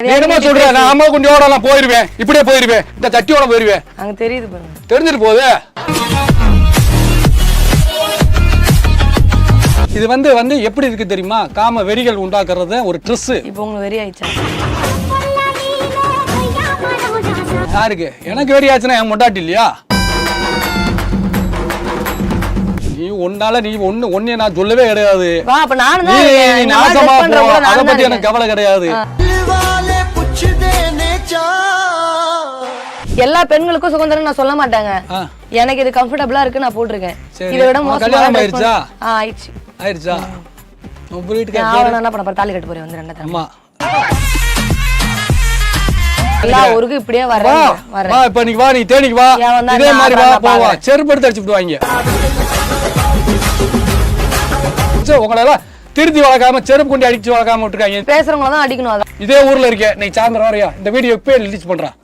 என்னமா சொல்றேன்? நான் அம்மா குண்டியோடலாம் போயிருவேன், இப்படியே போயிருவேன், இந்த சட்டியோட போயிருவேன். அங்க தெரியுது பாருங்க. தெரிஞ்சிட்டு போகுது. இது வந்து எப்படி இருக்கு தெரியுமா? காம வெறிகள் உண்டாக்குறது ஒரு ட்ரெஸ். இப்போ உங்களுக்கு வெறி ஆயிடுச்சா? யாருக்கு? எனக்கு வெறி ஆச்சுன்னா என் மொண்டாட்டி இல்லையா? நீ ஒன்னால நீ ஒன்னு நான் சொல்லவே கிடையாது. வா அப்ப நானும் தான் நீ நாசமா போ, அத பத்தி எனக்கு கவலை கிடையாது. எல்லா பெண்களுக்கும் சுதந்திரம் நான் சொல்ல மாட்டாங்க. எனக்கு இது கம்ஃபர்டபிளா இருக்கு, நான் போட்டுருக்கேன். இதை விட மோசமா கல்யாணம் ஆயிருச்சா? ஆயிடுச்சு. ஆயிருச்சா? உன் வீட்டுக்கு நான் என்ன பண்ண போறேன்? தாலி கட்ட போறேன் வந்து ரெண்டா. அம்மா எல்லா ஊருக்கு இப்படியே வரேன். வா இப்ப நீ வா, நீ தேனிக்கு வா, இதே மாதிரி வா, போவா செருப்பு எடுத்து அடிச்சு விடுவாங்க. உங்களை எல்லாம் திருத்தி வளர்க்காம செருப்பு கொண்டு அடிச்சு வளர்க்காம விட்டுருக்காங்க. பேசுறவங்கள தான் அடிக்கணும். அதான் இதே ஊர்ல இருக்கேன். நீ சாயந்தரம் வரையா இந்த வீடியோ இப்பயே ரிலீஸ் பண்றேன்.